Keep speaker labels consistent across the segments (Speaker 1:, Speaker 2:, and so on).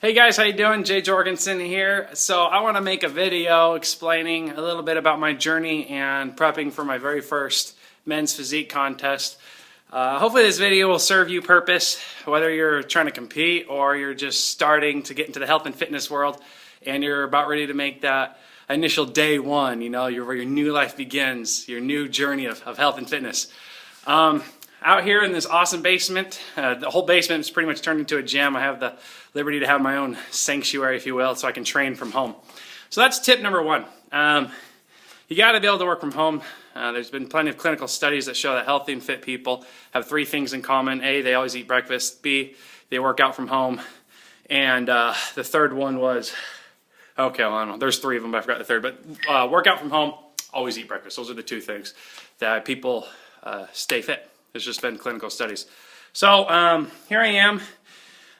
Speaker 1: Hey guys, how you doing? Coachjayjorgensen here. So I want to make a video explaining a little bit about my journey and prepping for my very first men's physique contest. Hopefully this video will serve you purpose, whether you're trying to compete or you're just starting to get into the health and fitness world and you're about ready to make that initial day one, where your new life begins, your new journey of health and fitness. Out here in this awesome basement, the whole basement is pretty much turned into a gym. I have the liberty to have my own sanctuary, if you will, so I can train from home. So that's tip number one. You got to be able to work from home. There's been plenty of clinical studies that show that healthy and fit people have three things in common. A, they always eat breakfast. B, they work out from home. And the third one was, okay, well, I don't know. There's three of them, but I forgot the third. But work out from home, always eat breakfast. Those are the two things that people stay fit. There's just been clinical studies. So here I am,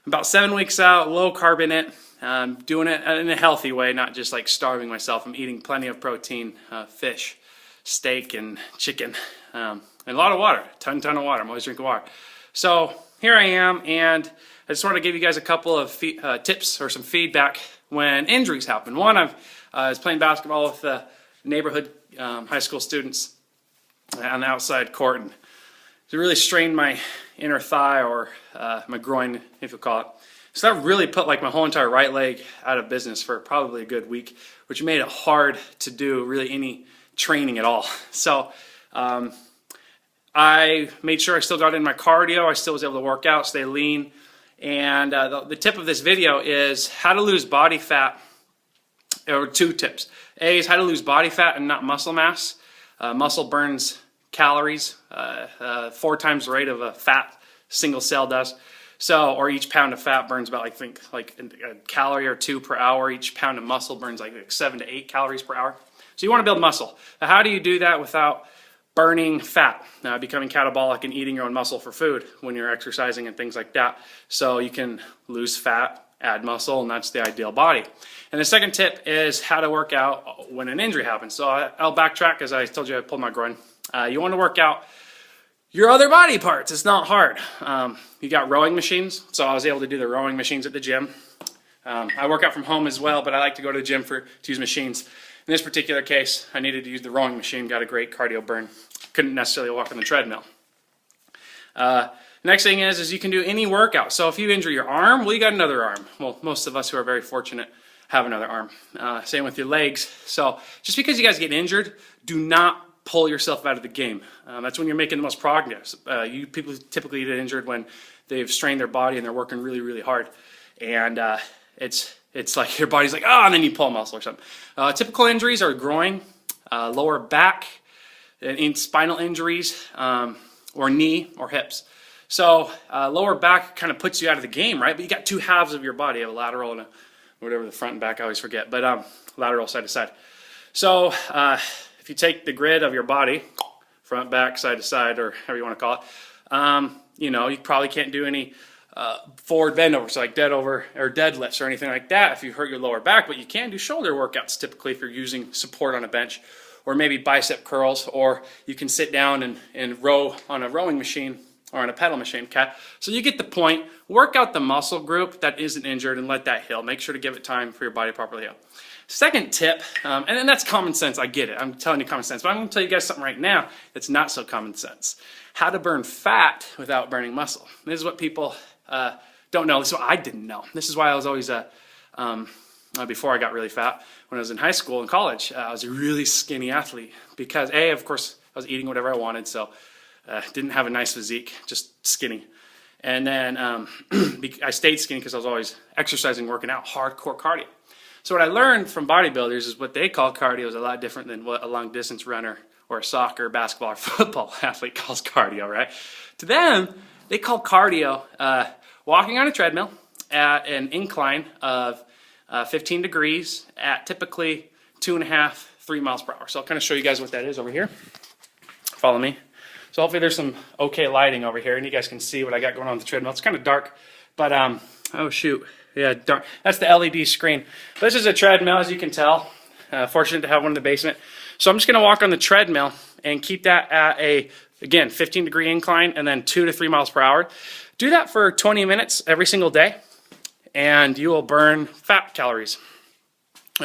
Speaker 1: about 7 weeks out, low carb in it, doing it in a healthy way, not just like starving myself. I'm eating plenty of protein, fish, steak, and chicken, and a lot of water, ton of water. I'm always drinking water. So here I am, and I just want to give you guys a couple of tips or some feedback when injuries happen. One, I was playing basketball with the neighborhood high school students on the outside court, and it really strained my inner thigh, or my groin, if you call it. So that really put like my whole entire right leg out of business for probably a good week, which made it hard to do really any training at all. So I made sure I still got in my cardio. I still was able to work out, stay lean. And the tip of this video is how to lose body fat, or two tips. A is how to lose body fat and not muscle mass. Muscle burns calories, 4 times the rate of a fat single cell does. So, or each pound of fat burns about like a calorie or 2 per hour. Each pound of muscle burns like 7 to 8 calories per hour. So you want to build muscle. Now, how do you do that without burning fat, becoming catabolic and eating your own muscle for food when you're exercising and things like that? So you can lose fat, add muscle, and that's the ideal body. And the second tip is how to work out when an injury happens. So I'll backtrack, as I told you I pulled my groin. You want to work out your other body parts. It's not hard. You got rowing machines, so I was able to do the rowing machines at the gym. I work out from home as well, but I like to go to the gym to use machines. In this particular case, I needed to use the rowing machine, got a great cardio burn. Couldn't necessarily walk on the treadmill. Next thing is you can do any workout. So if you injure your arm, well, you got another arm. Well, most of us who are very fortunate have another arm. Same with your legs. So just because you guys get injured, do not pull yourself out of the game. That's when you're making the most progress. People typically get injured when they've strained their body and they're working really, really hard. And it's like your body's like, and then you pull a muscle or something. Typical injuries are groin, lower back, and spinal injuries, or knee or hips. So lower back kind of puts you out of the game, right? But you got two halves of your body. You have a lateral and whatever the front and back, I always forget. But lateral, side to side. So if you take the grid of your body, front, back, side to side, or however you want to call it, you probably can't do any forward bend overs, like dead over or deadlifts or anything like that if you hurt your lower back, but you can do shoulder workouts typically if you're using support on a bench, or maybe bicep curls, or you can sit down and row on a rowing machine or on a pedal machine, okay? So you get the point. Work out the muscle group that isn't injured and let that heal. Make sure to give it time for your body to properly heal. Second tip, and then that's common sense, I get it. I'm telling you common sense, but I'm going to tell you guys something right now that's not so common sense. How to burn fat without burning muscle. This is what people don't know. This is what I didn't know. This is why I was always, before I got really fat, when I was in high school and college, I was a really skinny athlete because, of course, I was eating whatever I wanted, so didn't have a nice physique, just skinny. And then I stayed skinny because I was always exercising, working out, hardcore cardio. So what I learned from bodybuilders is what they call cardio is a lot different than what a long distance runner or a soccer, basketball, or football athlete calls cardio, right? To them, they call cardio walking on a treadmill at an incline of 15 degrees at typically 2.5, 3 miles per hour. So I'll kind of show you guys what that is over here. Follow me. So hopefully there's some okay lighting over here and you guys can see what I got going on with the treadmill. It's kind of dark, but oh shoot. Yeah, dark. That's the LED screen. This is a treadmill, as you can tell. Fortunate to have one in the basement. So I'm just going to walk on the treadmill and keep that at again, 15-degree incline and then 2 to 3 miles per hour. Do that for 20 minutes every single day. and you will burn fat calories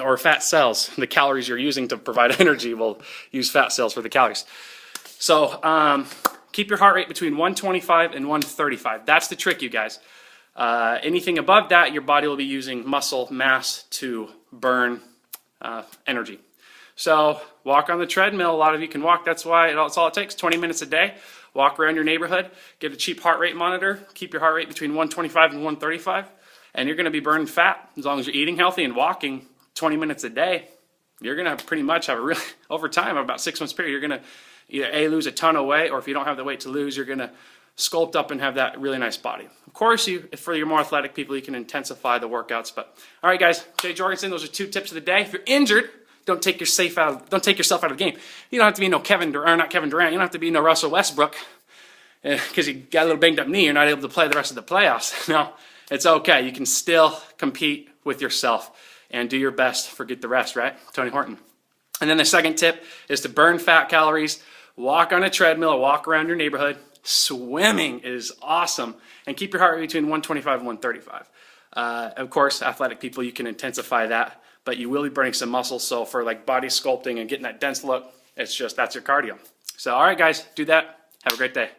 Speaker 1: or fat cells. The calories you're using to provide energy will use fat cells for the calories. So keep your heart rate between 125 and 135. That's the trick, you guys. Anything above that, your body will be using muscle mass to burn energy. So walk on the treadmill. A lot of you can walk. That's why that's all it takes, 20 minutes a day. Walk around your neighborhood, get a cheap heart rate monitor, keep your heart rate between 125 and 135, and you're going to be burning fat. As long as you're eating healthy and walking 20 minutes a day, you're going to pretty much have a really, over time, about 6 months period, you're going to either A, lose a ton of weight, or if you don't have the weight to lose, you're going to sculpt up and have that really nice body. Of course, for your more athletic people, you can intensify the workouts. But all right, guys, Jay Jorgensen, those are 2 tips of the day. If you're injured, don't take yourself out of the game. You don't have to be no Kevin Durant. You don't have to be no Russell Westbrook because you got a little banged up knee. You're not able to play the rest of the playoffs. No, it's okay. You can still compete with yourself and do your best. Forget the rest, right? Tony Horton. And then the second tip is to burn fat calories. Walk on a treadmill or walk around your neighborhood. Swimming is awesome. And keep your heart rate between 125 and 135. Of course, athletic people, you can intensify that, but you will be burning some muscle. So for like body sculpting and getting that dense look, it's just, that's your cardio. So, all right, guys, do that. Have a great day.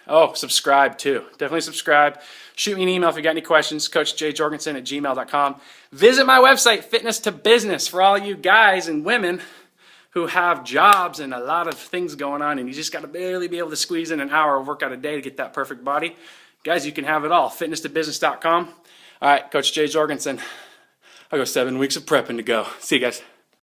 Speaker 1: Oh, subscribe too. Definitely subscribe. Shoot me an email if you got any questions, coachjayjorgensen@gmail.com. Visit my website, Fitness to Business, for all you guys and women who have jobs and a lot of things going on, and you just got to barely be able to squeeze in an hour of workout a day to get that perfect body. Guys, you can have it all. Fitnesstobusiness.com. All right, Coach Jay Jorgensen. I got 7 weeks of prepping to go. See you guys.